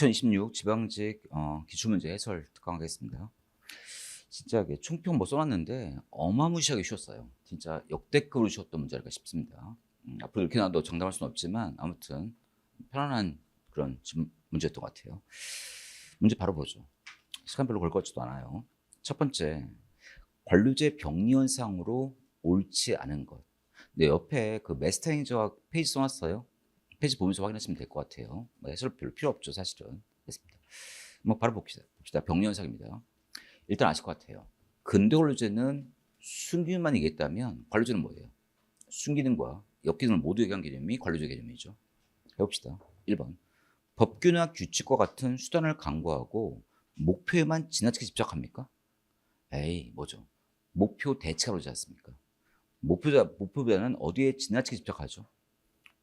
2026 지방직 기출문제 해설 특강하겠습니다. 진짜 이게 총평 뭐 써놨는데 어마무시하게 쉬웠어요. 진짜 역대급으로 쉬웠던 문제 아닐까 싶습니다. 앞으로 이렇게 나도 장담할 수는 없지만 아무튼 편안한 그런 문제였던 것 같아요. 문제 바로 보죠. 시간 별로 걸 것 같지도 않아요. 첫 번째, 관료제 병리현상으로 옳지 않은 것. 네, 옆에 그 메스타잉저와 페이지 써놨어요. 페이지 보면서 확인하시면 될 것 같아요. 해설 별로 필요 없죠, 사실은. 됐습니다. 뭐 바로 봅시다. 병리현상입니다. 일단 아실 것 같아요. 근대 관료제는 순기능만 얘기했다면 관료제는 뭐예요? 순기능과 역기능을 모두 얘기한 개념이 관료제 개념이죠. 해봅시다. 1번. 법규나 규칙과 같은 수단을 강구하고 목표에만 지나치게 집착합니까? 에이, 뭐죠? 목표 대체가 그러지 않습니까? 목표보다는 어디에 지나치게 집착하죠?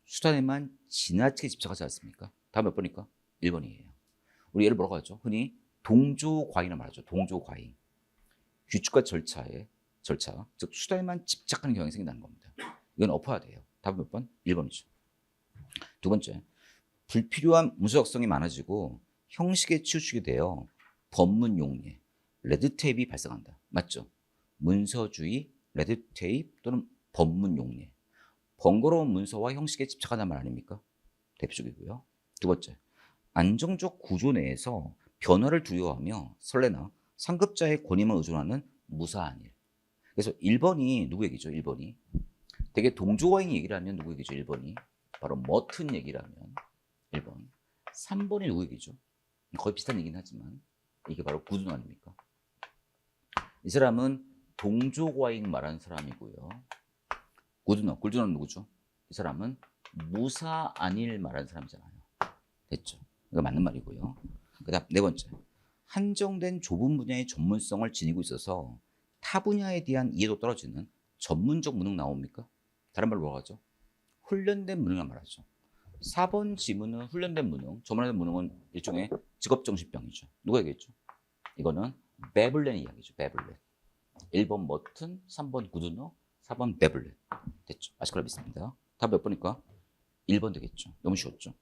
수단에만 지나치게 집착하지 않습니까? 다음 몇 번입니까? 1번이에요. 우리 예를 뭐라고 하죠? 흔히 동조과잉을 말하죠. 동조과잉. 규칙과 절차, 즉 수단에만 집착하는 경향이 생긴다는 겁니다. 이건 엎어야 돼요. 답은 몇 번? 1번이죠. 두 번째, 불필요한 문서적성이 많아지고 형식에 치우치게 되어 법문 용례, 레드테이프가 발생한다. 맞죠? 문서주의, 레드테이프 또는 법문 용례. 번거로운 문서와 형식에 집착하는 말 아닙니까? 대표적이고요. 두 번째, 안정적 구조 내에서 변화를 두려워하며 설레나 상급자의 권위만 의존하는 무사한 일. 그래서 1번이 누구 얘기죠? 1번이. 되게 동조과잉 얘기를 하면 누구 얘기죠? 1번이. 바로 머튼 얘기라면 1번. 3번이 누구 얘기죠? 거의 비슷한 얘기긴 하지만 이게 바로 구둔 아닙니까? 이 사람은 동조과잉 말하는 사람이고요. 굴두는 누구죠? 이 사람은 무사안일 말하는 사람이잖아요. 됐죠? 이거 맞는 말이고요. 그 다음 네 번째. 한정된 좁은 분야의 전문성을 지니고 있어서 타 분야에 대한 이해도 떨어지는 전문적 무능 나옵니까? 다른 말로 뭐라고 하죠? 훈련된 무능을 말하죠. 4번 지문은 훈련된 무능, 전문화된 무능은 일종의 직업정신병이죠. 누가 얘기했죠? 이거는 베블렌의 이야기죠. 베블렌. 1번 머튼, 3번 구드너, 4번 베블렌. 됐죠? 아실 거라 믿습니다. 답 몇 번일까? 1번 되겠죠. 너무 쉬웠죠?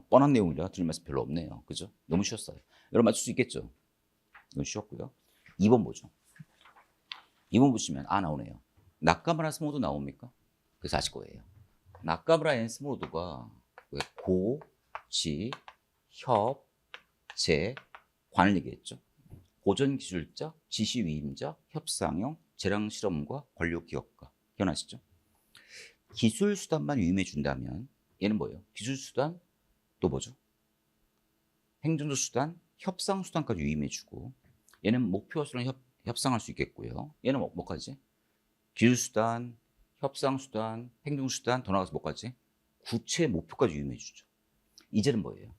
뻔한 내용이라 드릴 말씀 별로 없네요. 그죠? 너무 쉬웠어요. 여러분 맞출 수 있겠죠? 이건 쉬웠고요. 2번 보죠. 2번 보시면 나오네요. 나카무라 스모도 나옵니까? 그래서 아실 거예요. 나카무라 앤 스모도가 왜 고, 지, 협, 재, 관을 얘기했죠. 고전기술자, 지시위임자, 협상형, 재량실험과 관료기업가. 기억나시죠? 기술수단만 위임해준다면 얘는 뭐예요? 기술수단, 또 뭐죠? 행정조수단, 협상수단까지 위임해주고 얘는 목표와 수단 협상할 수 있겠고요. 얘는 뭐까지? 기술수단, 협상수단, 행정수단, 더 나가서 뭐까지? 구체 목표까지 위임해주죠. 이제는 뭐예요?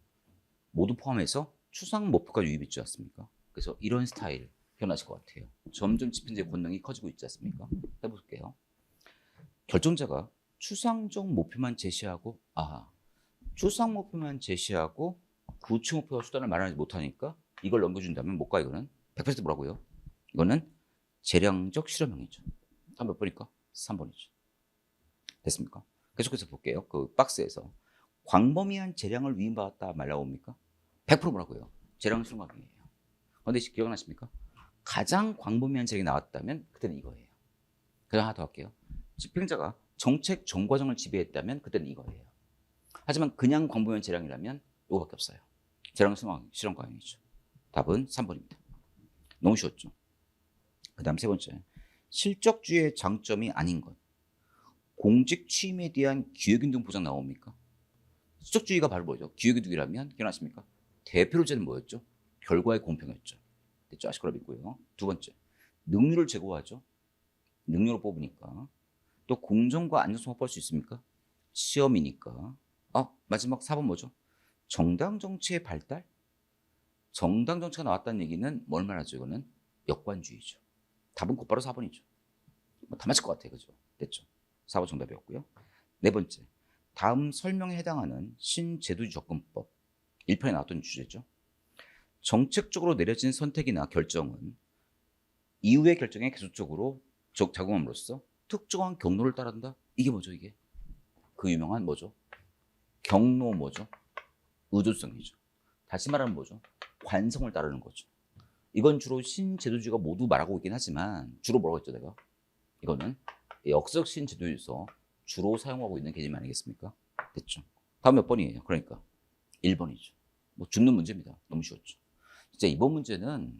모두 포함해서 추상 목표까지 위임해주지 않습니까? 그래서 이런 스타일 기억나실 것 같아요. 점점 집행제 권능이 커지고 있지 않습니까? 해볼게요. 결정자가 추상적 목표만 제시하고 추상 목표만 제시하고 구체 목표와 수단을 마련하지 못하니까 이걸 넘겨준다면 뭘까 이거는? 100% 뭐라고요? 이거는 재량적 실험형이죠. 다음 몇 번일까? 3번이죠. 됐습니까? 계속해서 볼게요. 그 박스에서 광범위한 재량을 위임받았다 말 나옵니까? 100% 뭐라고요? 재량 실험형이에요. 그런데 기억나십니까? 가장 광범위한 재량이 나왔다면 그때는 이거예요. 그다음 하나 더 할게요. 집행자가 정책 전 과정을 지배했다면 그때는 이거예요. 하지만 그냥 광범위한 재량이라면 이거밖에 없어요. 재량 실험 과정이죠. 답은 3번입니다. 너무 쉬웠죠. 그 다음 세 번째. 실적주의의 장점이 아닌 것. 공직 취임에 대한 기획운동 보장 나옵니까? 실적주의가 바로 뭐죠? 기획운동이라면 기억나십니까? 대표로제는 뭐였죠? 결과의 공평했죠. 됐죠? 아실 거라 믿고요. 두 번째. 능률을 제고하죠. 능률을 뽑으니까. 또 공정과 안정성 확보할 수 있습니까? 시험이니까. 마지막 4번 뭐죠? 정당 정치의 발달? 정당 정치가 나왔다는 얘기는 뭘 말하죠? 이거는 역관주의죠. 답은 곧바로 4번이죠. 다 맞을 것 같아요. 그죠? 됐죠? 4번 정답이었고요. 네 번째. 다음 설명에 해당하는 신제도주의 접근법. 1편에 나왔던 주제죠. 정책적으로 내려진 선택이나 결정은 이후의 결정에 계속적으로 작용함으로써 특정한 경로를 따른다. 이게 뭐죠? 이게 그 유명한 뭐죠? 경로 뭐죠? 의존성이죠. 다시 말하면 뭐죠? 관성을 따르는 거죠. 이건 주로 신제도주의가 모두 말하고 있긴 하지만 주로 뭐라고 했죠 내가? 이거는 역사적 신제도주의에서 주로 사용하고 있는 개념 아니겠습니까? 됐죠. 다음 몇 번이에요? 그러니까 1번이죠. 뭐 죽는 문제입니다. 너무 쉬웠죠. 진짜 이번 문제는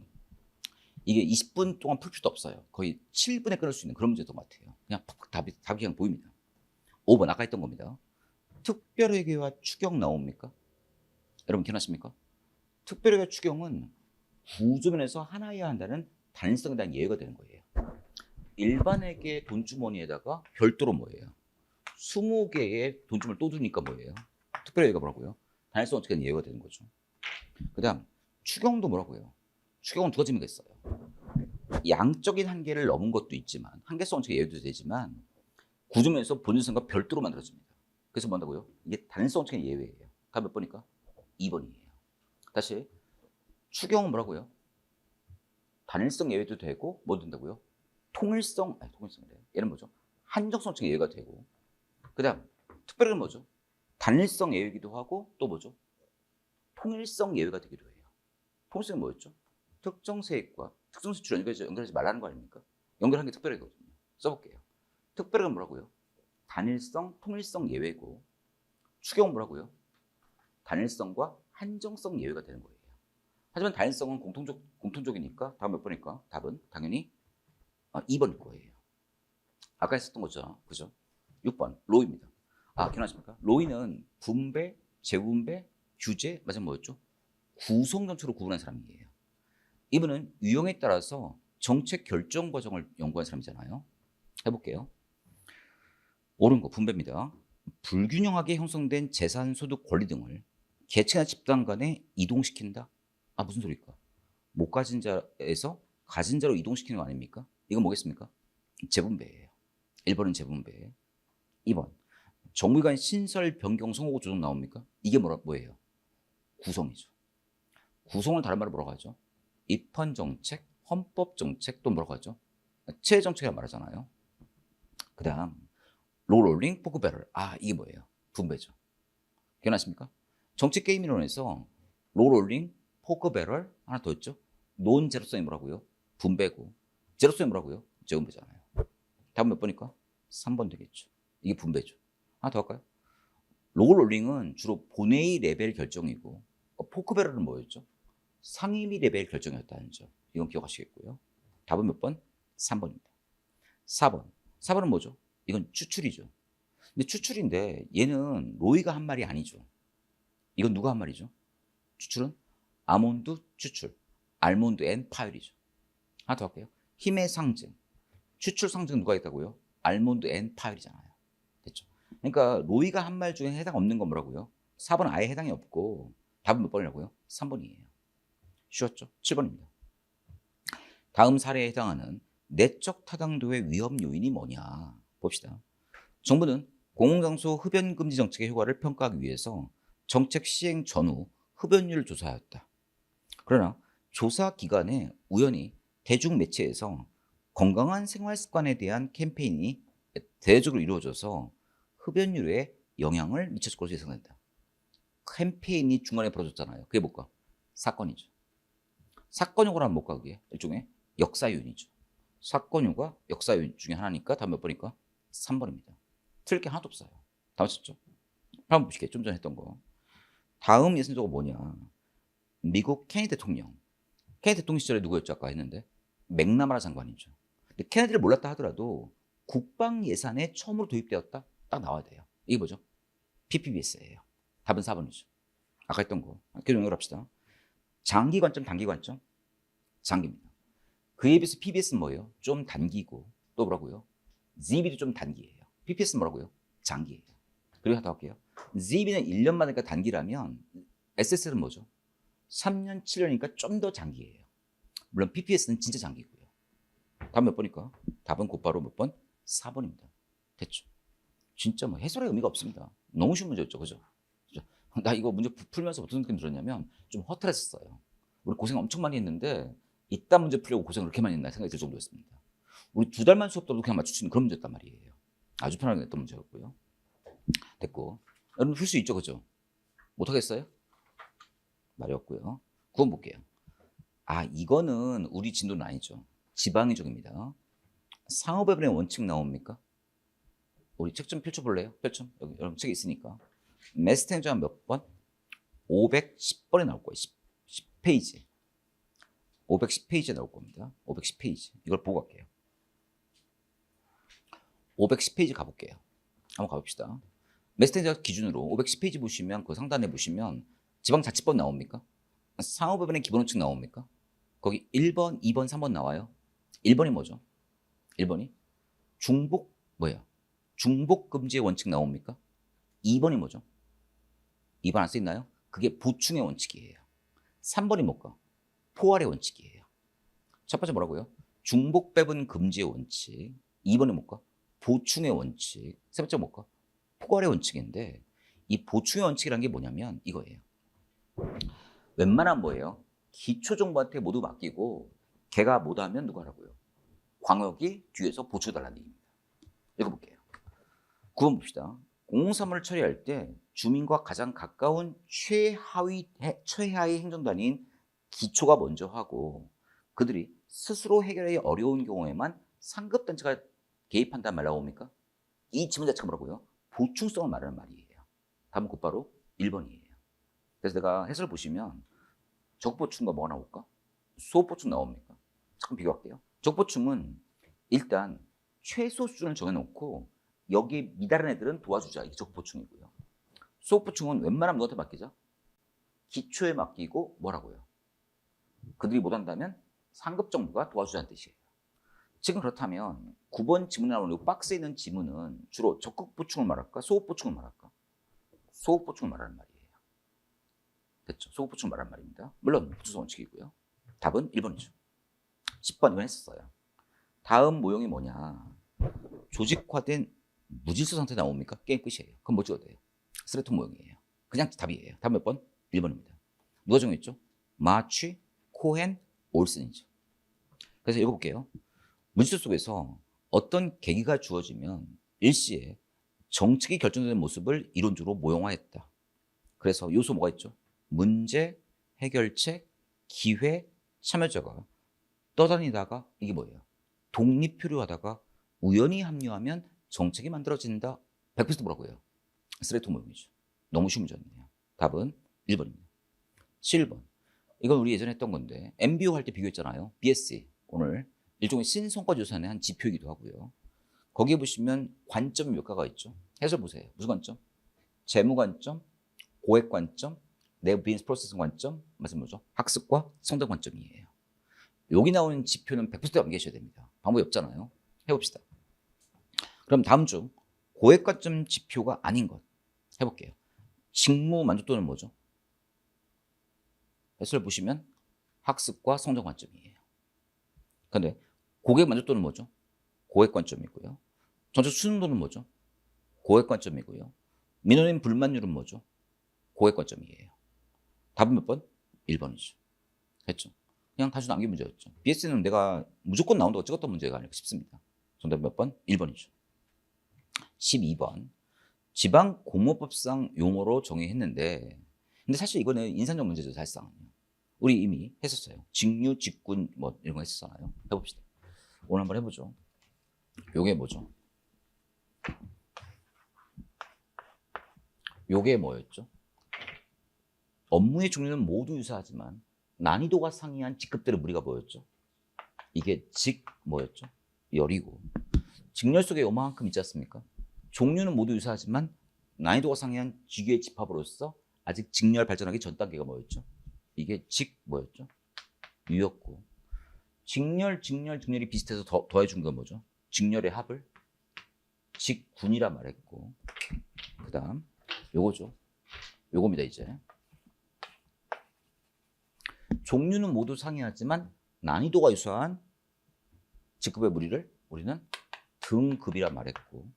이게 20분 동안 풀 필요도 없어요. 거의 7분에 끊을 수 있는 그런 문제였던 것 같아요. 그냥 팍팍 답이 그냥 보입니다. 5번 아까 했던 겁니다. 특별회계와 추경 나옵니까? 여러분 기억나십니까? 특별회계 추경은 구조면에서 하나여야 한다는 단일성에 대한 예외가 되는 거예요. 일반회계 돈주머니에다가 별도로 뭐예요? 20개의 돈주머니를 또 두니까 뭐예요? 특별회계가 뭐라고요? 단일성 어떻게 되는 예외가 되는 거죠. 그 다음 추경도 뭐라고요? 추경은 두 가지 의미가 있어요. 양적인 한계를 넘은 것도 있지만 한계성 원칙의 예외도 되지만 구조면에서 본질성과 별도로 만들어집니다. 그래서 뭐한다고요? 이게 단일성 원칙의 예외예요. 다음 몇 번일까? 2번이에요. 다시 추경은 뭐라고요? 단일성 예외도 되고 뭐 된다고요? 통일성이래. 얘는 뭐죠? 한정성 원칙의 예외가 되고 그 다음 특별히는 뭐죠? 단일성 예외이기도 하고 또 뭐죠? 통일성 예외가 되기도 해요. 통일성이 뭐였죠? 특정 세액과 특정 수출 연결하지 말라는 거 아닙니까? 연결한 게 특별하거든요. 써볼게요. 특별한 뭐라고요? 단일성, 통일성 예외고 추경은 뭐라고요? 단일성과 한정성 예외가 되는 거예요. 하지만 단일성은 공통적이니까 다음 몇 번일까? 답은 당연히 2번일 거예요. 아까 했었던 거죠. 그죠? 6번 로이입니다. 기억나십니까? 로이는 분배, 재분배, 규제, 맞아 뭐였죠? 구성정책으로 구분한 사람이에요. 이분은 유형에 따라서 정책 결정 과정을 연구한 사람이잖아요. 해볼게요. 옳은 거 분배입니다. 불균형하게 형성된 재산, 소득, 권리 등을 계층이나 집단 간에 이동시킨다? 무슨 소리일까? 못 가진 자에서 가진 자로 이동시키는 거 아닙니까? 이건 뭐겠습니까? 재분배예요. 1번은 재분배. 2번 정부 간 신설, 변경, 선거 조정 나옵니까? 이게 뭐예요? 구성이죠. 구성을 다른 말로 뭐라고 하죠? 입헌정책, 헌법정책, 또 뭐라고 하죠? 체제정책이라고 말하잖아요. 그 다음 롤링, 포크배럴. 이게 뭐예요? 분배죠. 기억나십니까? 정치 게임이론에서 롤링, 포크배럴 하나 더 있죠? 논 제로성이 뭐라고요? 분배고 제로성이 뭐라고요? 재분배잖아요. 답은 몇 번일까? 3번 되겠죠. 이게 분배죠. 하나 더 할까요? 롤링은 주로 본회의 레벨 결정이고 포크배럴은 뭐였죠? 상임위 레벨 결정이었다는 점. 이건 기억하시겠고요. 답은 몇 번? 3번입니다. 4번. 4번은 뭐죠? 이건 추출이죠. 근데 추출인데 얘는 로이가 한 말이 아니죠. 이건 누가 한 말이죠? 추출은 아몬드 추출, 알몬드 앤 파열이죠. 하나 더 할게요. 힘의 상징. 추출 상징 누가 있다고요? 알몬드 앤 파열이잖아요. 됐죠? 그러니까 로이가 한 말 중에 해당 없는 건 뭐라고요? 4번은 아예 해당이 없고 답은 몇 번이라고요? 3번이에요. 쉬웠죠? 7번입니다. 다음 사례에 해당하는 내적 타당도의 위험 요인이 뭐냐 봅시다. 정부는 공공장소 흡연 금지 정책의 효과를 평가하기 위해서 정책 시행 전후 흡연율을 조사하였다. 그러나 조사 기간에 우연히 대중매체에서 건강한 생활 습관에 대한 캠페인이 대대적으로 이루어져서 흡연율에 영향을 미쳤을 것으로 예상된다. 캠페인이 중간에 벌어졌잖아요. 그게 뭘까? 사건이죠. 사건효과를 한번 볼까? 그게 일종의 역사요인이죠. 사건효과, 역사요인 중에 하나니까 다음 몇 번일까? 3번입니다. 틀릴 게 하나도 없어요. 다 맞췄죠? 한번 보시게. 좀 전에 했던 거. 다음 예선조가 뭐냐? 미국 케네디 대통령. 케네디 대통령 시절에 누구였죠? 아까 했는데 맥나마라 장관이죠. 근데 케네디를 몰랐다 하더라도 국방 예산에 처음으로 도입되었다? 딱 나와야 돼요. 이게 뭐죠? PPBS예요. 답은 4번이죠. 아까 했던 거. 계속 연결합시다. 장기 관점, 단기 관점? 장기입니다. 그에 비해서 PBS는 뭐예요? 좀 단기고 또 뭐라고요? ZB도 좀 단기예요. PPS는 뭐라고요? 장기예요. 그리고 하나 더 할게요. ZB는 1년 만이니까 단기라면 SS는 뭐죠? 3년, 7년이니까 좀 더 장기예요. 물론 PPS는 진짜 장기고요. 다음 몇 번일까? 답은 곧바로 몇 번? 4번입니다. 됐죠? 진짜 뭐 해설의 의미가 없습니다. 너무 쉬운 문제였죠. 그죠? 나 이거 문제 풀면서 어떤 느낌 들었냐면 좀 허탈했었어요. 우리 고생 엄청 많이 했는데 이딴 문제 풀려고 고생을 그렇게 많이 했나 생각이 들 정도였습니다. 우리 2달만 수업 들어도 그냥 맞출 수 있는 그런 문제였단 말이에요. 아주 편하게 냈던 문제였고요. 됐고 여러분 풀 수 있죠. 그죠? 못하겠어요? 말이었고요. 9번 볼게요. 아, 이거는 우리 진도는 아니죠. 지방이적입니다. 상호배분의 원칙 나옵니까? 우리 책 좀 펼쳐볼래요? 펼쳐. 여기 여러분 책에 있으니까. 메스텐저 몇 번? 510번에 나올 거예요. 10페이지. 510페이지에 나올 겁니다. 510페이지. 이걸 보고 갈게요. 510페이지 가볼게요. 한번 가봅시다. 메스텐저 기준으로 510페이지 보시면 그 상단에 보시면 지방자치법 나옵니까? 상호배분의 기본원칙 나옵니까? 거기 1번, 2번, 3번 나와요. 1번이 뭐죠? 1번이 중복 뭐예요? 중복금지의 원칙 나옵니까? 2번이 뭐죠? 2번 안 쓰있나요? 그게 보충의 원칙이에요. 3번이 뭘까? 포괄의 원칙이에요. 첫 번째 뭐라고요? 중복배분 금지의 원칙. 2번이 뭘까? 보충의 원칙. 세 번째 뭘까? 포괄의 원칙인데 이 보충의 원칙이라는 게 뭐냐면 이거예요. 웬만한 뭐예요? 기초정부한테 모두 맡기고 걔가 못하면 누가 하라고요? 광역이 뒤에서 보충해달라는 얘기입니다. 읽어볼게요. 9번 봅시다. 공공사무를 처리할 때 주민과 가장 가까운 최하위 행정단위인 기초가 먼저 하고 그들이 스스로 해결하기 어려운 경우에만 상급단체가 개입한다는 말 나옵니까? 이 지문 자체가 뭐라고요? 보충성을 말하는 말이에요. 답은 곧바로 1번이에요. 그래서 내가 해설을 보시면 적보충과 뭐가 나올까? 수업보충 나옵니까? 잠깐 비교할게요. 적보충은 일단 최소 수준을 정해놓고 여기에 미달한 애들은 도와주자. 이게 적보충이고요. 수업보충은 웬만하면 누구한테 맡기자? 기초에 맡기고 뭐라고요? 그들이 못한다면 상급정부가 도와주자는 뜻이에요. 지금 그렇다면 9번 지문에 나오는 이 박스에 있는 지문은 주로 적극보충을 말할까? 소급보충을 말할까? 소급보충을 말하는 말이에요. 됐죠? 소급보충을 말하는 말입니다. 물론 주소 원칙이고요. 답은 1번이죠. 10번 이건 했었어요. 다음 모형이 뭐냐? 조직화된 무질서 상태 나옵니까? 게임 끝이에요. 그럼 뭐 찍어도 돼요? 스레톤 모형이에요. 그냥 답이에요. 답 몇 번? 1번입니다. 누가 정했죠? 마취, 코헨, 올슨이죠. 그래서 읽어볼게요. 문제 속에서 어떤 계기가 주어지면 일시에 정책이 결정되는 모습을 이론적으로 모형화했다. 그래서 요소 뭐가 있죠? 문제, 해결책, 기회, 참여자가 떠다니다가 이게 뭐예요? 독립표류하다가 우연히 합류하면 정책이 만들어진다. 100% 뭐라고요? 스레토 모형이죠. 너무 쉬운 문제였네요. 답은 1번입니다. 7번. 이건 우리 예전에 했던 건데 MBO 할 때 비교했잖아요. BSC. 오늘 일종의 신성과조사의 한 지표이기도 하고요. 거기에 보시면 관점이 몇 가지가 있죠. 해서 보세요. 무슨 관점? 재무 관점, 고액 관점, 내부 비즈니스 프로세스 관점, 맞은 뭐죠? 학습과 성장 관점이에요. 여기 나오는 지표는 100% 암기하셔야 됩니다. 방법이 없잖아요. 해봅시다. 그럼 다음 중 고액 관점 지표가 아닌 것 해볼게요. 직무 만족도는 뭐죠? 해설을 보시면 학습과 성장 관점이에요. 그런데 고객 만족도는 뭐죠? 고액 관점이고요. 전체 수능도는 뭐죠? 고액 관점이고요. 민원인 불만율은 뭐죠? 고액 관점이에요. 답은 몇 번? 1번이죠. 됐죠? 그냥 단순 암기 문제였죠. BS는 내가 무조건 나온다고 찍었던 문제가 아닐까 싶습니다. 정답 몇 번? 1번이죠. 12번. 지방공무법상 용어로 정의했는데 근데 사실 이거는 인사적 문제죠. 사실상. 우리 이미 했었어요. 직류, 직군 뭐 이런 거 했었잖아요. 해봅시다. 오늘 한번 해보죠. 요게 뭐죠? 요게 뭐였죠? 업무의 종류는 모두 유사하지만 난이도가 상이한 직급들의 무리가 뭐였죠? 이게 뭐였죠? 열이고 직렬 속에 요만큼 있지 않습니까? 종류는 모두 유사하지만 난이도가 상이한 직유의 집합으로서 아직 직렬 발전하기 전 단계가 뭐였죠? 이게 뭐였죠? 유였고 직렬이 비슷해서 더해준 건 뭐죠? 직렬의 합을 직군이라 말했고 그 다음 요거죠. 요겁니다 이제. 종류는 모두 상이하지만 난이도가 유사한 직급의 무리를 우리는 등급이라 말했고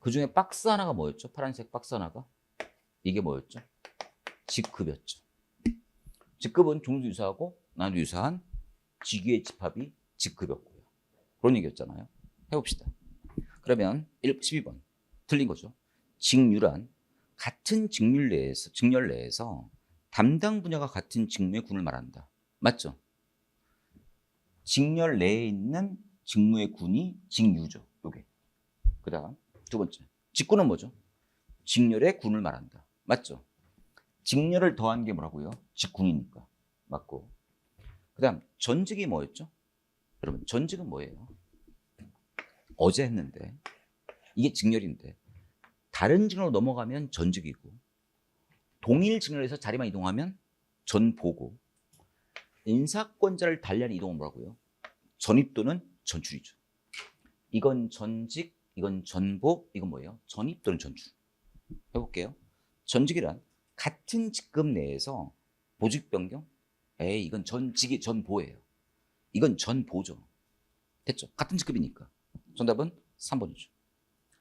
그 중에 박스 하나가 뭐였죠? 파란색 박스 하나가 이게 뭐였죠? 직급이었죠. 직급은 종류도 유사하고 난이도 유사한 직위의 집합이 직급이었고요. 그런 얘기였잖아요. 해봅시다. 그러면 12번 틀린 거죠. 직률한 같은 직렬 내에서 담당 분야가 같은 직무의 군을 말한다. 맞죠? 직렬 내에 있는 직무의 군이 직유죠. 요게. 그다음 두 번째. 직군은 뭐죠? 직렬의 군을 말한다. 맞죠? 직렬을 더한 게 뭐라고요? 직군이니까. 맞고. 그다음 전직이 뭐였죠? 여러분 전직은 뭐예요? 어제 했는데 이게 직렬인데 다른 직렬로 넘어가면 전직이고 동일 직렬에서 자리만 이동하면 전보고 인사권자를 달리하는 이동은 뭐라고요? 전입 또는 전출이죠. 이건 전직, 이건 전보, 이건 뭐예요? 전입 또는 전출. 해볼게요. 전직이란 같은 직급 내에서 보직 변경? 에이, 이건 전직이 전보예요. 이건 전보죠. 됐죠? 같은 직급이니까. 정답은 3번이죠.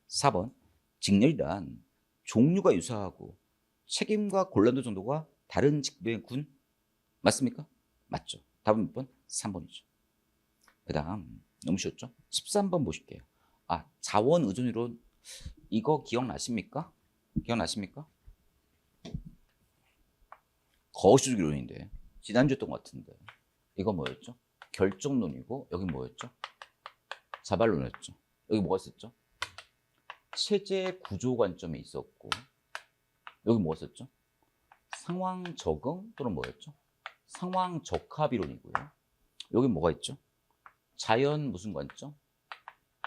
4번. 직렬이란 종류가 유사하고 책임과 곤란도 정도가 다른 직급의 군 맞습니까? 맞죠. 답은 몇 번? 3번이죠. 그 다음 너무 쉬웠죠? 13번 보실게요. 아, 자원 의존이론 이거 기억나십니까? 기억나십니까? 거시적 이론인데 지난주 했던 것 같은데 이거 뭐였죠? 결정론이고 여기 뭐였죠? 자발론이었죠. 여기 뭐가 있었죠? 체제 구조 관점이 있었고 여기 뭐가 있었죠? 상황 적응 또는 뭐였죠? 상황 적합 이론이고요. 여기 뭐가 있죠? 자연 무슨 관점?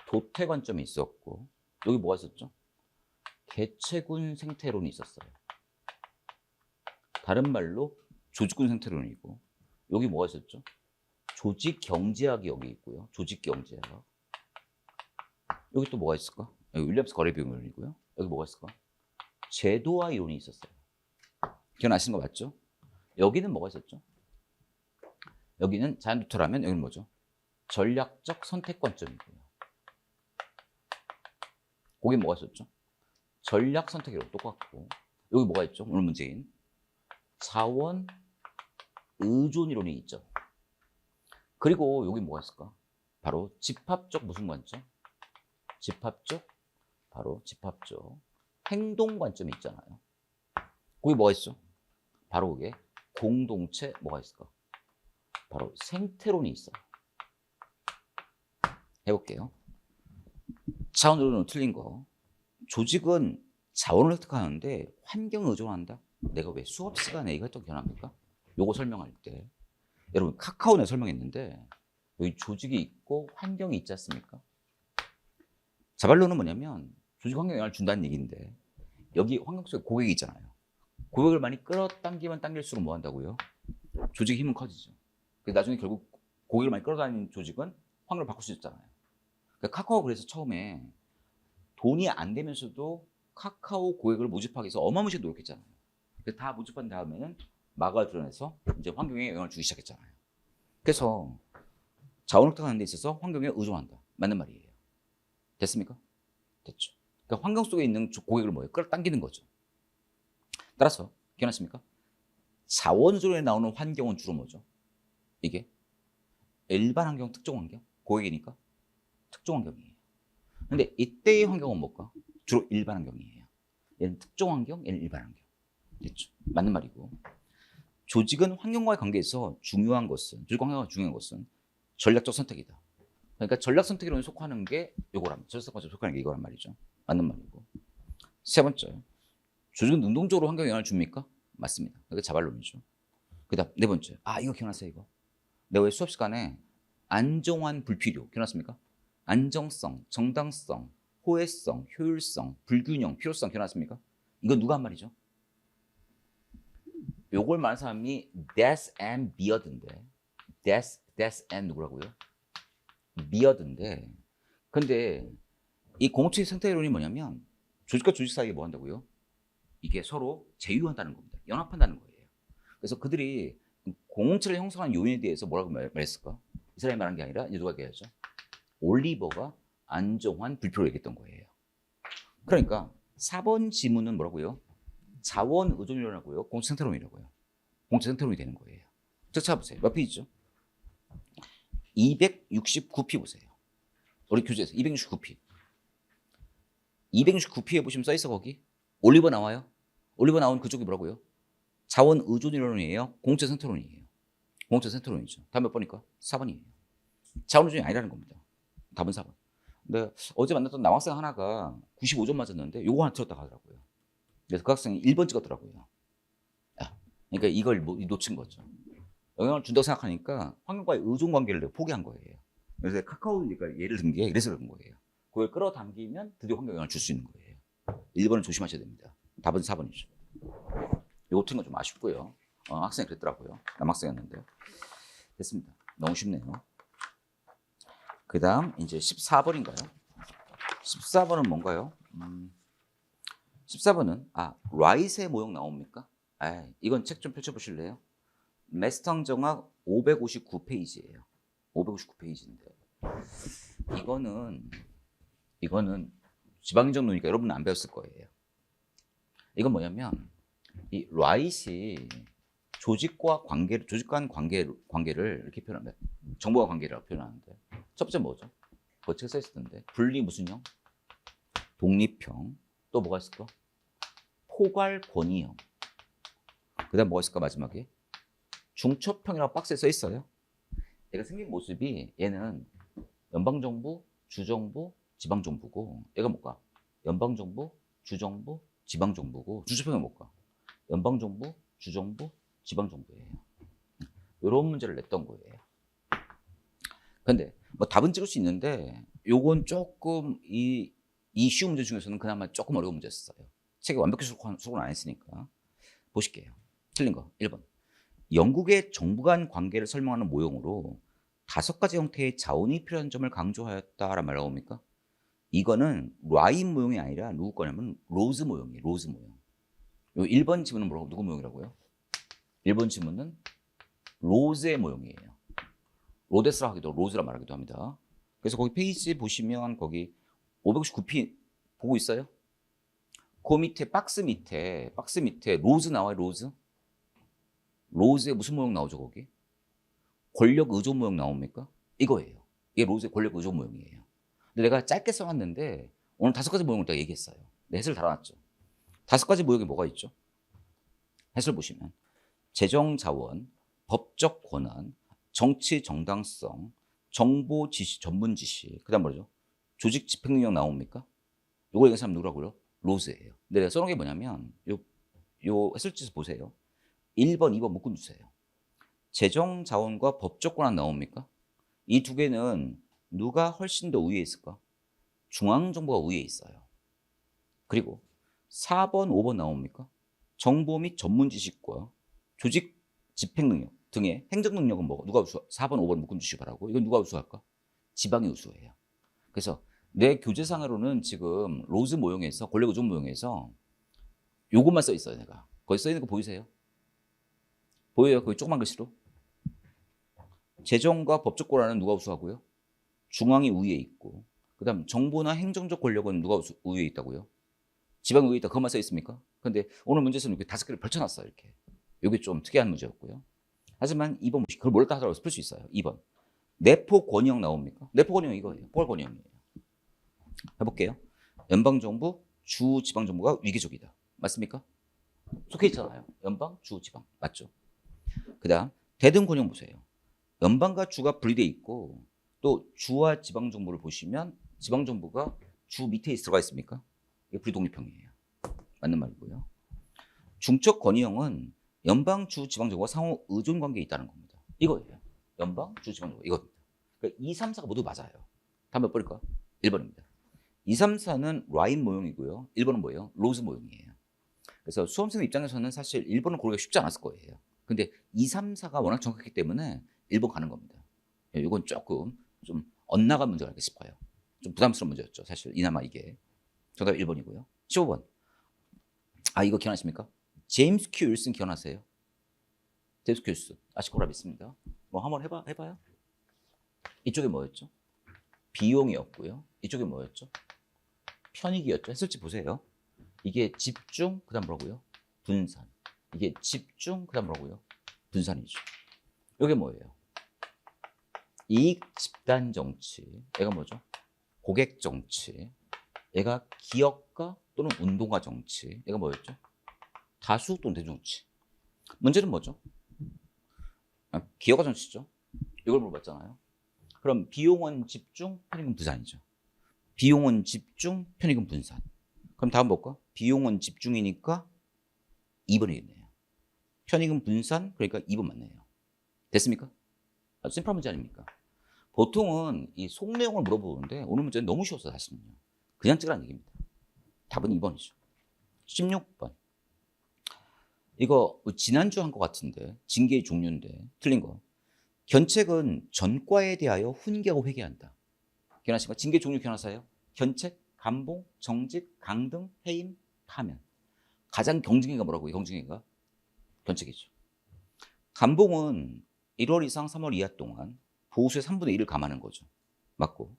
도태 관점이 있었고 여기 뭐가 있었죠? 개체군 생태론이 있었어요. 다른 말로 조직군 생태론이고 여기 뭐가 있었죠? 조직 경제학이 여기 있고요. 조직 경제학. 여기 또 뭐가 있을까? 여기 윌리엄스 거래 비용 이론이고요. 여기 뭐가 있을까? 제도화 이론이 있었어요. 기억나시는 거 맞죠? 여기는 뭐가 있었죠? 여기는 자연도태라면 여기는 뭐죠? 전략적 선택 관점이고요. 거기 뭐가 있었죠? 전략 선택이랑 똑같고 여기 뭐가 있죠? 오늘 문제인 자원 의존 이론이 있죠. 그리고 여기 뭐가 있을까? 바로 집합적 무슨 관점? 집합적 바로 집합적 행동 관점이 있잖아요. 거기 뭐가 있죠? 바로 그게 공동체 뭐가 있을까? 바로 생태론이 있어요. 해볼게요. 자원으로는 틀린 거. 조직은 자원을 획득하는데 환경을 의존한다. 내가 왜 수업 시간에 이거 했던 기억납니까? 요거 설명할 때 여러분 카카오 내가 설명했는데 여기 조직이 있고 환경이 있지 않습니까? 자발론은 뭐냐면 조직 환경에 영향을 준다는 얘기인데 여기 환경 속에 고객이 있잖아요. 고객을 많이 끌어당기면 당길수록 뭐 한다고요? 조직의 힘은 커지죠. 나중에 결국 고객을 많이 끌어다니는 조직은 환경을 바꿀 수 있잖아요. 그러니까 카카오 그래서 처음에 돈이 안 되면서도 카카오 고객을 모집하기 위해서 어마무시하게 노력했잖아요. 다 모집한 다음에는 막아주면서 이제 환경에 영향을 주기 시작했잖아요. 그래서 자원을 획득하는 데 있어서 환경에 의존한다. 맞는 말이에요. 됐습니까? 됐죠. 그러니까 환경 속에 있는 고객을 뭐예요? 끌어당기는 거죠. 따라서 기억나십니까? 자원 의존에 나오는 환경은 주로 뭐죠? 이게 일반 환경, 특정 환경? 고객이니까 특정 환경이에요. 근데 이때의 환경은 뭘까? 주로 일반 환경이에요. 얘는 특정 환경, 얘는 일반 환경. 됐죠? 맞는 말이고. 조직은 환경과의 관계에서 중요한 것은, 조직 환경과 중요한 것은 전략적 선택이다. 그러니까 전략 선택이론에 속하는 게 요거란, 전략 선택에 속하는 게 이거란 말이죠. 맞는 말이고. 세 번째, 조직은 능동적으로 환경에 영향을 줍니까? 맞습니다. 그게 자발론이죠. 그다음 네 번째, 이거 기억나세요 이거? 내가 왜 수업 시간에 안정환 불필요 기억났습니까? 안정성, 정당성, 호혜성, 효율성, 불균형, 필요성 기억났습니까? 이거 누가 한 말이죠? 요걸 말하는 사람이 Des and Beard인데 Des and 누구라고요? Beard인데 근데 이 공동체 생태론이 뭐냐면 조직과 조직 사이에 뭐 한다고요? 이게 서로 제휴한다는 겁니다. 연합한다는 거예요. 그래서 그들이 공동체를 형성하는 요인에 대해서 뭐라고 말했을까? 이 사람이 말한 게 아니라 이제 누가 얘기하죠? 올리버가 안정환 불필요로 얘기했던 거예요. 그러니까 4번 지문은 뭐라고요? 자원 의존이라고요? 공동체 생태론이라고요. 공동체 생태론이 되는 거예요. 자, 찾아보세요. 몇 페이지죠? 269피 보세요. 우리 교재에서 269피. 269피에 보시면 써있어 거기. 올리버 나와요. 올리버 나온 그쪽이 뭐라고요? 자원 의존 이론이에요? 공적 생태론이에요? 공적 생태론이죠. 다음 몇 번일까? 4번이에요. 자원 의존이 아니라는 겁니다. 답은 4번. 근데 어제 만났던 남학생 하나가 95점 맞았는데 요거 하나 틀었다고 하더라고요. 그래서 그 학생이 1번 찍었더라고요. 그러니까 이걸 놓친 거죠. 영향을 준다고 생각하니까 환경과의 의존 관계를 내가 포기한 거예요. 그래서 카카오가 예를 든 게 그래서 그런 거예요. 그걸 끌어당기면 드디어 환경 영향을 줄 수 있는 거예요. 1번은 조심하셔야 됩니다. 답은 4번이죠. 이거 틀린 건 좀 아쉽고요. 학생이 그랬더라고요. 남학생이었는데. 됐습니다. 너무 쉽네요. 그 다음 이제 14번인가요? 14번은 뭔가요? 14번은 라이스의 모형 나옵니까? 이건 책 좀 펼쳐보실래요? 메스탕정학 559페이지예요. 559페이지인데 이거는 지방인적 논이니까 여러분은 안 배웠을 거예요. 이건 뭐냐면 이 라이스이 조직 간 관계를 이렇게 표현합니다. 정보와 관계라고 표현하는데 첫 번째 뭐죠? 그 책에 써 있을 텐데 분리 무슨 형? 독립형. 또 뭐가 있을까? 포괄 권위형. 그 다음 뭐가 있을까 마지막에? 중첩형이라고 박스에 써 있어요. 얘가 생긴 모습이 얘는 연방정부, 주정부, 지방정부고 얘가 뭘까? 연방정부, 주정부, 지방정부고 중첩형이 뭘까? 연방정부, 주정부, 지방정부예요. 이런 문제를 냈던 거예요. 근데 뭐 답은 찍을 수 있는데 요건 조금 이 쉬운 문제 중에서는 그나마 조금 어려운 문제였어요. 책에 완벽히 수록은 안 했으니까. 보실게요. 틀린 거 1번. 영국의 정부 간 관계를 설명하는 모형으로 5가지 형태의 자원이 필요한 점을 강조하였다라는 말 나옵니까? 이거는 라인 모형이 아니라 누구 거냐면 로즈 모형이에요. 로즈 모형. 요 1번 지문은 뭐라고 누구 모형이라고요? 1번 지문은 로즈의 모형이에요. 로데스라 하기도 로즈라 말하기도 합니다. 그래서 거기 페이지 보시면 거기 599p 보고 있어요? 그 밑에 박스 밑에 로즈 나와요. 로즈? 로즈의 무슨 모형 나오죠 거기? 권력 의존 모형 나옵니까? 이거예요. 이게 로즈의 권력 의존 모형이에요. 근데 내가 짧게 써놨는데 오늘 5가지 모형을 딱 얘기했어요. 네, 해설 달아놨죠. 5가지 모형이 뭐가 있죠? 해설 보시면 재정 자원, 법적 권한, 정치 정당성, 정보 지시, 전문 지시, 그 다음 뭐죠? 조직 집행 능력 나옵니까? 요거 얘기한 사람 누구라고요? 로즈예요. 근데 내가 써놓은 게 뭐냐면 요 해설지에서 보세요. 1번, 2번 묶음 주세요. 재정 자원과 법적 권한 나옵니까? 이 두 개는 누가 훨씬 더 우위에 있을까? 중앙정부가 우위에 있어요. 그리고 4번, 5번 나옵니까? 정보 및 전문 지식과 조직 집행 능력 등의 행정 능력은 뭐고 누가 우수? 4번, 5번 묶음 주시기 바라고. 이건 누가 우수할까? 지방이 우수해요. 그래서 내 교재상으로는 지금 로즈 모형에서 권력 의존 모형에서 요것만 써 있어요. 내가 거기 써 있는 거 보이세요? 보여요? 거기 조그만 글씨로. 재정과 법적 권한은 누가 우수하고요? 중앙이 우위에 있고, 그 다음 정부나 행정적 권력은 누가 우위에 있다고요? 지방이 우위에 있다. 그것만 써 있습니까? 근데 오늘 문제에서는 이렇게 5개를 펼쳐놨어요. 이렇게. 이게 좀 특이한 문제였고요. 하지만 2번 그걸 몰랐다 하더라도 풀 수 있어요. 2번. 내포 권위형 나옵니까? 내포 권위형 이거예요. 포괄 권위형이에요. 해볼게요. 연방정부, 주, 지방정부가 위계적이다. 맞습니까? 속해 있잖아요. 연방, 주, 지방. 맞죠? 그 다음 대등 권위형 보세요. 연방과 주가 분리되어 있고 또 주와 지방정부를 보시면 지방정부가 주 밑에 들어가 있습니까? 이게 불독립형이에요. 맞는 말이고요. 중적 권위형은 연방, 주, 지방정부가 상호 의존 관계에 있다는 겁니다. 이거예요. 연방, 주, 지방정부 이겁니다. 그러니까 2, 3, 4가 모두 맞아요. 다음 몇 번일까? 1번입니다. 2, 3, 4는 라인 모형이고요. 1번은 뭐예요? 로즈 모형이에요. 그래서 수험생 입장에서는 사실 1번을 고르기가 쉽지 않았을 거예요. 근데 2, 3, 4가 워낙 정확했기 때문에 1번 가는 겁니다. 이건 조금 좀 엇나간 문제가 아닐까 싶어요. 좀 부담스러운 문제였죠. 사실 이나마 이게. 정답 1번이고요. 15번. 이거 기억나십니까? 제임스 큐 윌슨 기억나세요? 제임스 큐 윌슨. 아실 거라 믿습니다. 뭐 한번 해봐요. 이쪽에 뭐였죠? 비용이었고요. 이쪽에 뭐였죠? 편익이었죠. 해설지 보세요. 이게 집중, 그 다음 뭐라고요? 분산. 이게 집중, 그 다음 뭐라고요? 분산이죠. 이게 뭐예요? 이익 집단 정치. 얘가 뭐죠? 고객 정치. 얘가 기업가 또는 운동가 정치. 얘가 뭐였죠? 다수 또는 대중정치. 문제는 뭐죠? 기여가 전치죠. 이걸 물어봤잖아요. 그럼 비용은 집중, 편익은 분산이죠. 비용은 집중, 편익은 분산. 그럼 다음 볼까? 비용은 집중이니까 2번이겠네요. 편익은 분산, 그러니까 2번 맞네요. 됐습니까? 아주 심플한 문제 아닙니까? 보통은 이 속 내용을 물어보는데 오늘 문제는 너무 쉬웠어, 사실은요. 그냥 찍으라는 얘기입니다. 답은 2번이죠. 16번. 이거 지난주 한 것 같은데 징계의 종류인데 틀린 거. 견책은 전과에 대하여 훈계하고 회개한다. 기억나십니까? 징계 종류 기억나세요? 견책, 감봉, 정직, 강등, 해임, 파면. 가장 경징계가 뭐라고요? 경징계가 견책이죠. 감봉은 1월 이상 3월 이하 동안 보수의 3분의 1을 감하는 거죠. 맞고.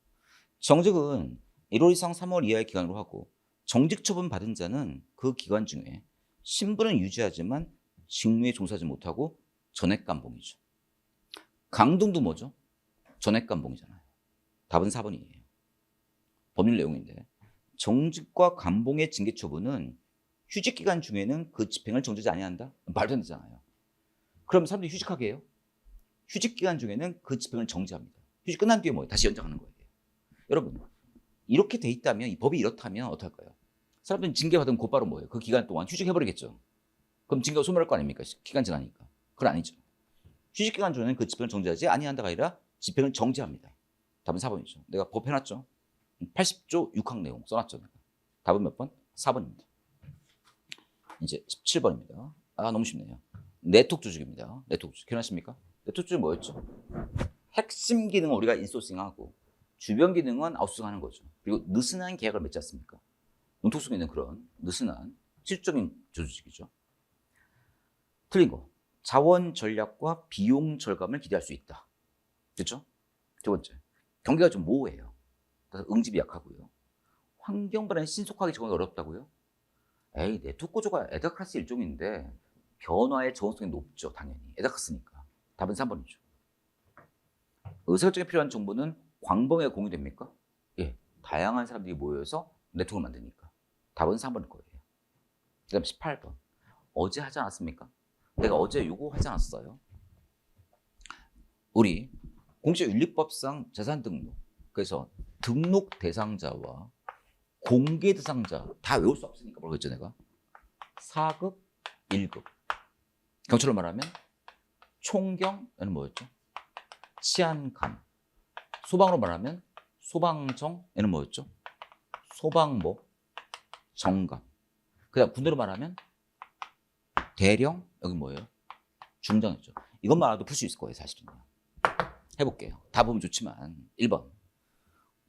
정직은 1월 이상 3월 이하의 기간으로 하고 정직 처분 받은 자는 그 기간 중에 신분은 유지하지만 직무에 종사하지 못하고 전액 감봉이죠. 강등도 뭐죠? 전액 감봉이잖아요. 답은 4번이에요. 법률 내용인데 정직과 감봉의 징계 처분은 휴직 기간 중에는 그 집행을 정지하지 아니한다? 말도 안 되잖아요. 그럼 사람들이 휴직하게 해요? 휴직 기간 중에는 그 집행을 정지합니다. 휴직 끝난 뒤에 뭐예요? 다시 연장하는 거예요. 여러분, 이렇게 돼 있다면, 이 법이 이렇다면 어떡할까요? 사람들은 징계 받으면 곧바로 뭐예요? 그 기간 동안 휴직해버리겠죠. 그럼 징계가 소멸할 거 아닙니까? 기간 지나니까. 그건 아니죠. 휴직 기간 중에는 그 집행을 정지하지 아니한다가 아니라 집행을 정지합니다. 답은 4번이죠. 내가 법 해놨죠. 80조 6항 내용 써놨죠. 내가. 답은 몇 번? 4번입니다. 이제 17번입니다. 아, 너무 쉽네요. 네트워크 조직입니다. 네트워크 조직. 기억나십니까? 네트워크 조직이 뭐였죠? 핵심 기능은 우리가 인소싱하고 주변 기능은 아웃소싱하는 거죠. 그리고 느슨한 계약을 맺지 않습니까? 논통 속에 있는 그런 느슨한 실질적인 조직이죠. 틀린 거. 자원 전략과 비용 절감을 기대할 수 있다. 그렇죠? 두 번째. 경계가 좀 모호해요. 그래서 응집이 약하고요. 환경 변화에 신속하게 적응이 어렵다고요? 에이, 네트워크 구조가 에다클라스 일종인데 변화의 적응성이 높죠, 당연히. 에다클라스니까. 답은 3번이죠. 의사결정에 필요한 정보는 광범위에 공유됩니까? 예, 다양한 사람들이 모여서 네트워크를 만드니까. 답은 3번일 거예요. 그 다음 18번. 어제 하지 않았습니까? 내가 어제 요거 하지 않았어요. 우리 공시윤리법상 재산 등록, 그래서 등록 대상자와 공개 대상자 다 외울 수 없으니까 뭐라고 했죠, 내가? 4급, 1급. 경찰로 말하면 총경에는 뭐였죠? 치안감. 소방으로 말하면 소방정에는 뭐였죠? 소방목, 정감. 그다음 군대로 말하면 대령, 여기 뭐예요? 중장이죠. 이것만 알아도 풀 수 있을 거예요, 사실은요. 해볼게요. 다 보면 좋지만 1번.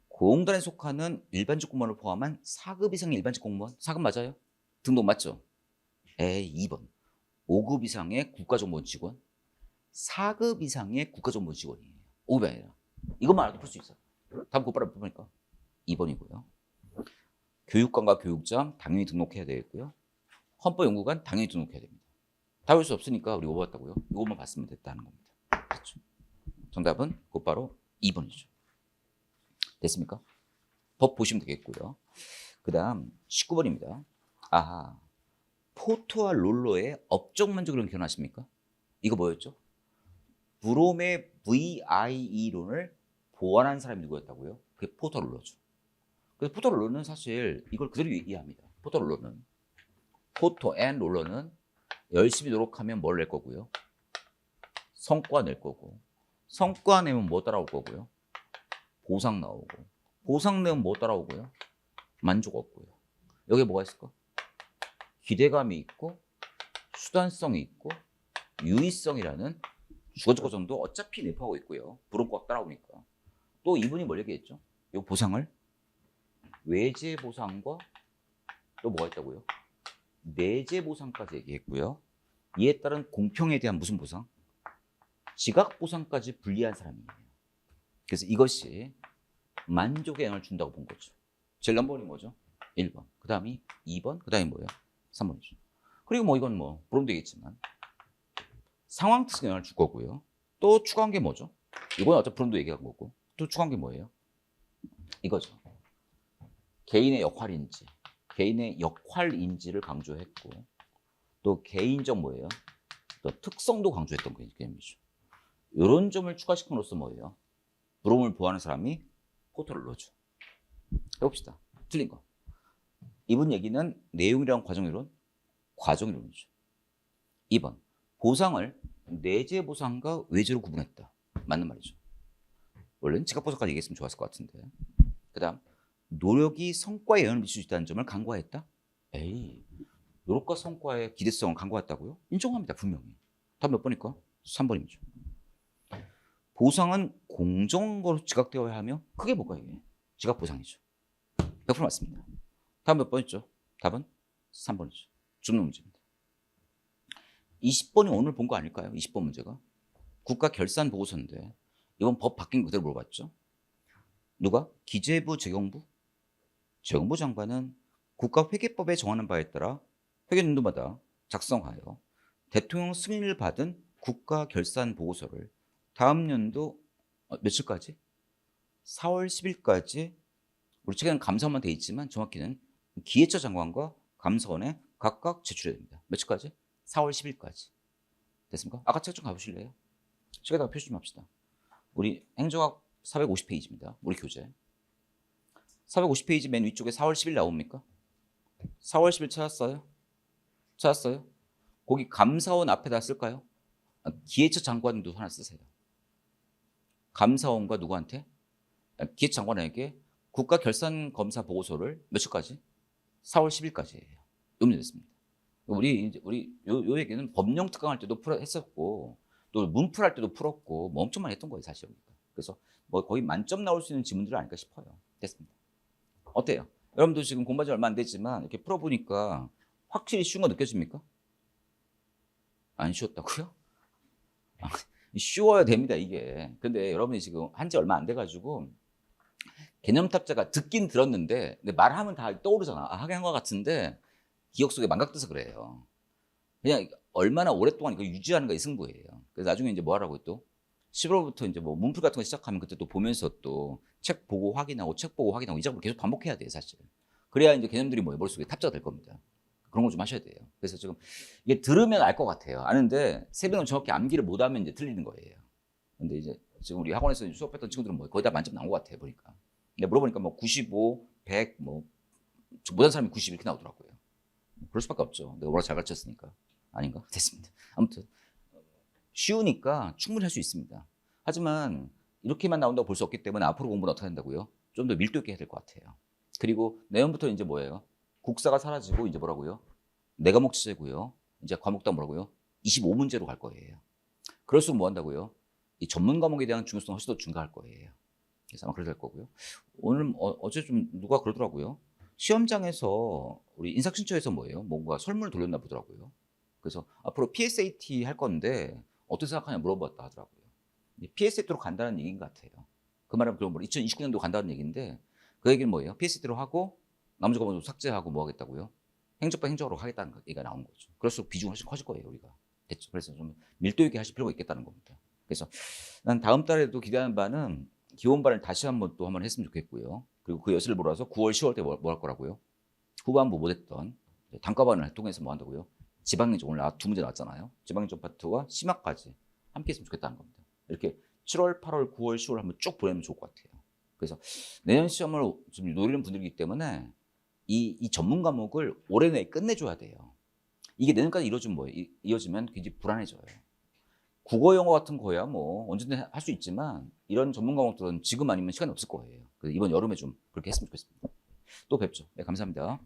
공단에 속하는 일반직 공무원을 포함한 4급 이상의 일반직 공무원? 4급 맞아요? 등록 맞죠? 에이, 2번. 5급 이상의 국가정보원 직원? 4급 이상의 국가정보원 직원이에요. 5급이 아니라. 이것만 알아도 풀 수 있어요. 다음 곧바로 보니까 2번이고요. 교육관과 교육장 당연히 등록해야 되겠고요. 헌법연구관 당연히 등록해야 됩니다. 다 볼 수 없으니까 우리 5번 봤다고요. 이것만 봤으면 됐다는 겁니다. 그렇죠? 정답은 곧바로 2번이죠. 됐습니까? 법 보시면 되겠고요. 그 다음 19번입니다. 아하, 포토와 롤러의 업적 만족을 기억나십니까? 이거 뭐였죠? 브롬의 VIE론을 보완한 사람이 누구였다고요? 그게 포토 롤러죠. 그래서 포토 롤러는 사실 이걸 그대로 이해합니다. 포토 롤러는 포토 앤 롤러는 열심히 노력하면 뭘 낼 거고요? 성과 낼 거고, 성과 내면 뭐 따라올 거고요? 보상 나오고, 보상 내면 뭐 따라오고요? 만족 없고요. 여기에 뭐가 있을까? 기대감이 있고, 수단성이 있고, 유의성이라는 주거적 과정도 어차피 내포하고 있고요. 불응과가 따라오니까. 또 이분이 뭘 얘기했죠? 이 보상을 외제 보상과 또 뭐가 있다고요? 내재 보상까지 얘기했고요. 이에 따른 공평에 대한 무슨 보상? 지각 보상까지 분리한 사람이에요. 그래서 이것이 만족의 영향을 준다고 본 거죠. 제일 넘버원이 뭐죠? 1번. 그 다음이 2번. 그 다음이 뭐예요? 3번이죠. 그리고 뭐 이건 뭐 물으면 되겠지만 상황 특성 영향을 줄 거고요. 또 추가한 게 뭐죠? 이건 어차피 브롬도 얘기한 거고 또 추가한 게 뭐예요? 이거죠. 개인의 역할인지, 개인의 역할인지를 강조했고 또 개인적 뭐예요? 또 특성도 강조했던 개념이죠. 이런 점을 추가시킴으로써 뭐예요? 브롬을 보호하는 사람이 포토를 넣어줘. 해봅시다. 틀린 거. 이번 얘기는 내용이랑 과정이론, 과정이론이죠. 2번. 보상을 내재 보상과 외재로 구분했다. 맞는 말이죠. 원래는 지각 보상까지 얘기했으면 좋았을 것 같은데. 그 다음, 노력이 성과에 영향을 미칠 수 있다는 점을 간과했다? 에이, 노력과 성과의 기대성을 간과했다고요? 인정합니다, 분명히. 답 몇 번일까? 3번이죠. 보상은 공정한 거로 지각되어야 하며, 그게 뭘까, 이게? 지각 보상이죠. 100% 맞습니다. 다음 몇 번이죠? 답은 3번이죠. 줍는 문제입니다. 20번이 오늘 본 거 아닐까요? 20번 문제가. 국가 결산 보고서인데, 이번 법 바뀐 거 그대로 물어봤죠. 누가? 기재부, 재경부? 재경부 장관은 국가회계법에 정하는 바에 따라 회계연도마다 작성하여 대통령 승인을 받은 국가 결산 보고서를 다음 연도 며칠까지? 4월 10일까지 우리 책에는 감사원만 돼 있지만 정확히는 기획처 장관과 감사원에 각각 제출해야 됩니다. 며칠까지? 4월 10일까지. 됐습니까? 아까 책 좀 가보실래요? 책에다가 표시 좀 합시다. 우리 행정학 450페이지입니다. 우리 교재. 450페이지 맨 위쪽에 4월 10일 나옵니까? 4월 10일 찾았어요? 찾았어요? 거기 감사원 앞에다 쓸까요? 기획처 장관도 하나 쓰세요. 감사원과 누구한테? 기획처 장관에게 국가 결산 검사 보고서를 며칠까지? 4월 10일까지예요. 염려됐습니다. 우리 요 얘기는 법령 특강할 때도 했었고 또 문풀할 때도 풀었고 뭐 엄청 많이 했던 거예요, 사실. 그래서 뭐 거의 만점 나올 수 있는 지문들이 아닐까 싶어요. 됐습니다. 어때요? 여러분도 지금 공부한 지 얼마 안 됐지만 이렇게 풀어보니까 확실히 쉬운 거 느껴집니까? 안 쉬웠다고요? 쉬워야 됩니다, 이게. 근데 여러분이 지금 한 지 얼마 안 돼가지고 개념탑자가 듣긴 들었는데 근데 말하면 다 떠오르잖아. 하긴 한 것 같은데 기억 속에 망각돼서 그래요. 그냥 얼마나 오랫동안 이거 유지하는가 이 승부예요. 그래서 나중에 이제 뭐 하라고 또 11월부터 이제 뭐 문풀 같은 거 시작하면 그때 또 보면서 또 책 보고 확인하고 책 보고 확인하고 이 작업을 계속 반복해야 돼요, 사실. 그래야 이제 개념들이 뭐 머릿속에 탑재가 될 겁니다. 그런 걸 좀 하셔야 돼요. 그래서 지금 이게 들으면 알 것 같아요. 아는데 새벽은 정확히 암기를 못하면 이제 틀리는 거예요. 근데 이제 지금 우리 학원에서 수업했던 친구들은 뭐 거의 다 만점 나온 것 같아요, 보니까. 근데 물어보니까 뭐 95, 100, 뭐 못한 사람이 90 이렇게 나오더라고요. 그럴 수밖에 없죠. 내가 워낙 잘 가르쳤으니까. 아닌가? 됐습니다. 아무튼 쉬우니까 충분히 할 수 있습니다. 하지만 이렇게만 나온다고 볼 수 없기 때문에 앞으로 공부는 어떻게 한다고요? 좀 더 밀도 있게 해야 될 것 같아요. 그리고 내년부터 이제 뭐예요? 국사가 사라지고 이제 뭐라고요? 네 과목 체제고요. 이제 과목당 뭐라고요? 25문제로 갈 거예요. 그럴수록 뭐 한다고요? 이 전문 과목에 대한 중요성이 훨씬 더 증가할 거예요. 그래서 아마 그렇게 될 거고요. 오늘 어제 좀 누가 그러더라고요. 시험장에서 우리 인사신청에서 뭐예요? 뭔가 설문을 돌렸나 보더라고요. 그래서 앞으로 PSAT 할 건데 어떻게 생각하냐 물어봤다 하더라고요. PSAT로 간다는 얘기인 것 같아요. 그 말은 그럼 2029년도 간다는 얘기인데 그 얘기는 뭐예요? PSAT로 하고 나머지 과목도 삭제하고 뭐 하겠다고요? 행정과 행정으로 하겠다는 얘기가 나오는 거죠. 그럴수록 비중이 훨씬 커질 거예요, 우리가. 됐죠? 그래서 좀 밀도 있게 하실 필요가 있겠다는 겁니다. 그래서 난 다음 달에도 기대하는 바는 기본반을 다시 한번 했으면 좋겠고요. 그리고 그 여실을 몰아서 9월, 10월 때 뭐 할 거라고요? 후반부 못했던 단과반을 통해서 뭐 한다고요? 지방행정 오늘 두 문제 나왔잖아요. 지방행정 파트와 심화까지 함께 했으면 좋겠다는 겁니다. 이렇게 7월, 8월, 9월, 10월 한번 쭉 보내면 좋을 것 같아요. 그래서 내년 시험을 좀 노리는 분들이기 때문에 이 전문 과목을 올해 내에 끝내줘야 돼요. 이게 내년까지 이어지면 굉장히 불안해져요. 국어, 영어 같은 거야 뭐 언제든 할 수 있지만 이런 전문 과목들은 지금 아니면 시간이 없을 거예요. 그래서 이번 여름에 좀 그렇게 했으면 좋겠습니다. 또 뵙죠. 네, 감사합니다.